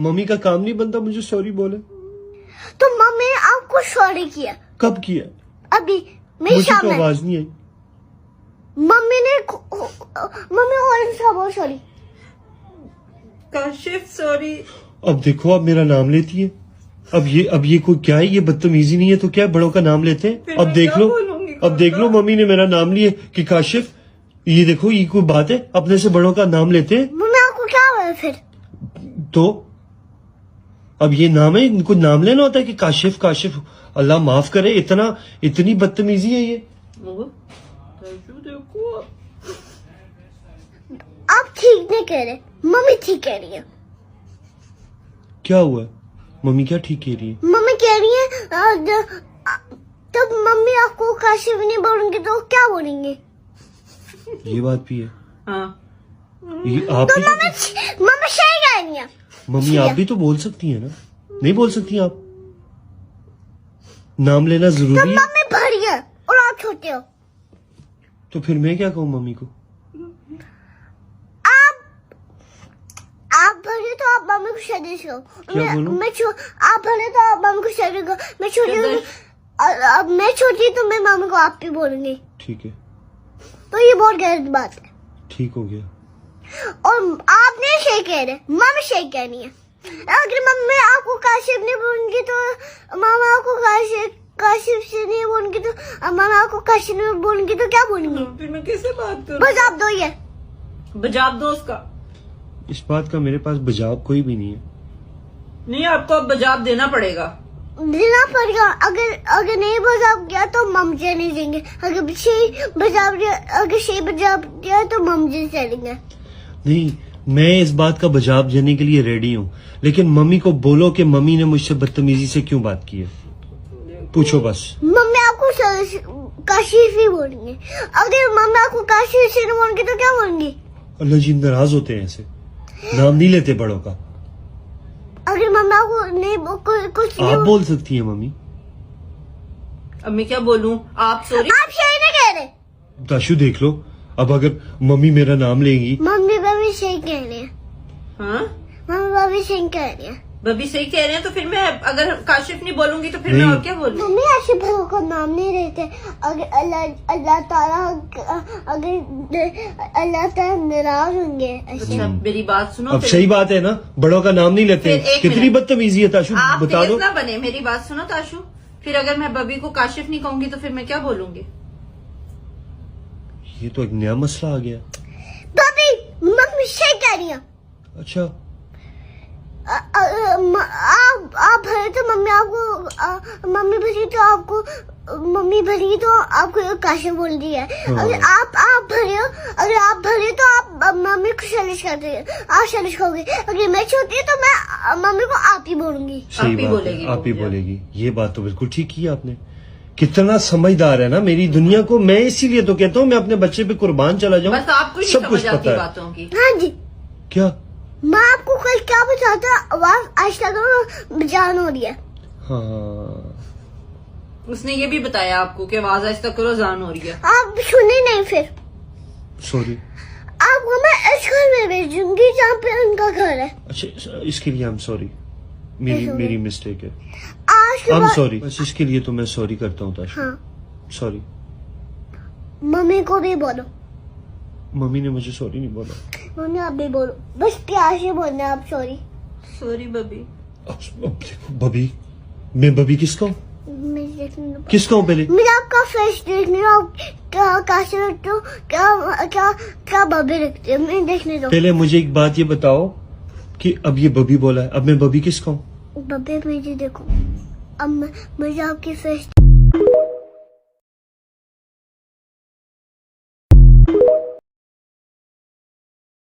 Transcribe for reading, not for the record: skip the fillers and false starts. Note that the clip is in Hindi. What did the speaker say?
मम्मी का काम नहीं बनता मुझे सॉरी बोले। तो मम्मी ने आपको सॉरी किया। कब किया? अभी मेरे मुझे तो सामने आवाज नहीं आई। मम्मी और सा बहुत सॉरी। काशिफ सॉरी। अब देखो आप मेरा नाम लेती है। अब ये कोई क्या है? ये बदतमीजी नहीं है तो क्या है? बड़ों का नाम लेते हैं। अब देख लो मम्मी ने मेरा नाम लिया कि काशिफ। ये देखो ये कोई बात है? अपने से बड़ों का नाम लेते हैं। मम्मी आपको क्या हुआ फिर? तो अब ये नाम है, इनको नाम लेना होता है कि काशिफ काशिफ। अल्लाह माफ करे, इतनी बदतमीजी है ये। देखो आप ठीक नहीं कह रहे, मम्मी ठीक कह रही है। क्या हुआ? मम्मी क्या ठीक कह रही है? मम्मी कह रही है तब मम्मी आपको काशिफ नहीं बोलेंगे तो क्या बोलेंगे? ये बात भी है। हाँ ये आप तो भी मम्मी सही कह रही है। मम्मी आप भी तो बोल सकती है ना? नहीं बोल सकती आप? नाम लेना तो जरूरी है। मम्मी बड़ी है और आप छोटे हो। तो फिर मैं क्या कहूँ मम्मी को? आप भरे तो आप मम्मी को शादी करो। क्या बोलूं? आप भरे तो आप मम्मी को शादी करो। मैं छोटी हूँ, अब मैं छोटी तो मैं मम्मी को आप भी बोलूंगी। ठीक है, तो ये बहुत गलत बात है। ठीक हो गया। और आप नहीं सही कह रहे, मम्मी सही कह रही है। अगर मम्मी आपको काशिफ नहीं बोलूंगी तो मामा आपको काशिफ से नहीं बोलूंगी तो मामा आपको काशिफ नहीं बोलूंगी तो क्या बोलूंगी? फिर मैं किससे बात करूं? बस आप दो ही है। बजाब दो उसका। इस बात का मेरे पास बजाव कोई भी नहीं है। नहीं, आपको अब बजाब देना पड़ेगा। देना पड़ेगा। अगर नहीं बजाब दिया तो ममजे नहीं देंगे। अगर सही बजाब दिया तो ममजे चलेंगे। नहीं, मैं इस बात का बजाव देने के लिए रेडी हूँ, लेकिन मम्मी को बोलो कि मम्मी ने मुझसे बदतमीजी से क्यों बात की है। पूछो बस। मम्मी आपको काशिफ ही बोलेंगे। अगर मम्मी आपको काशिफ से नहीं बोलेंगे तो क्या बोलेंगे? अल्लाह जी नाराज होते हैं, ऐसे नाम नहीं लेते बड़ों का। अगर मम्मी आपको नहीं कुछ नहीं आप बोल सकती हैं मम्मी। अब मैं क्या बोलूं? आप सॉरी। आप सही नहीं कह रहे। ताशु देख लो, अब अगर मम्मी मेरा नाम लेंगी। मम्मी बाबी सही कह रहे हैं। हाँ, मम्मी बाबी सही कह रही है। बबी सही कह रहे हैं। तो फिर मैं अगर काशिफ नहीं बोलूंगी तो फिर मैं और क्या बोलूं? मम्मी ऐसे भरों का नाम नहीं रहते। अगर अल्लाह ताला नाराज होंगे ऐसे। अच्छा, मेरी बात सुनो। अब फिर सही बात है ना, बड़ों का नाम नहीं लेते। फिर एक कितनी मिनट। बदतमीजी है ताशु, आप बता दो। तेज ना बने, मेरी बात सुनो ताशु। फिर अगर मैं बबी को काशिफ नहीं कहूंगी तो फिर मैं क्या बोलूंगी? ये तो एक नया मसला आ गया। बाबी मम्मी सही कह रही है। अच्छा, आप भरे तो मम्मी आपको मम्मी भरी तो आपको काशिफ बोल रही है। हाँ। अगर आप भरे हो, अगर आप भरे तो आप मम्मी को शलिश कर रही है। आप शलिश कहोगे। अगर मैं छोटी तो मैं मम्मी को आप ही बोलूंगी। सही आप ही बात बोलेगी, है, आप ही बोल दिया। बोलेगी। ये बात तो बिल्कुल ठीक की आपने। कितना समझदार है ना मेरी दुनिया को। मैं इसीलिए तो कहता हूँ मैं अपने बच्चे पे कुर्बान चला जाऊँ। बस आपको ही सब कुछ समझ आती पता है। बातों की। हाँ जी, क्या? मैं आपको कल क्या बताता, आवाज आज तक जान हो रही है। हाँ, उसने ये भी बताया आपको कि आवाज आहिस्ता करो, जान हो रही है। आप सुने नहीं फिर सॉरी। आपको मैं इस घर में भेजूंगी जहाँ पे उनका घर है। अच्छा, इसके लिए आई एम सॉरी। मेरी मिस्टेक है। आज के आई एम बाद सॉरी। बस इसके लिए तो मैं सॉरी करता हूँ ताशु। हाँ, सॉरी। मम्मी को भी बोलो। मम्मी ने मुझे सॉरी नहीं बोला। मम्मी आप भी बोलो। बस प्यार से बोलना आप सॉरी। सॉरी बबी। अब देखो बबी, मैं बबी किसका हूँ? किसका हूँ पहले? मुझे आपका फेस देखने दो। क्या कैसे रखते हो? क्या बबी रखते हो? मैं देखने दो। पहले मुझे एक बात ये बताओ कि अब ये बबी बोला है, अब मैं बबी किसका हूँ? बबी मुझे देखो। अब मुझे आपकी फेस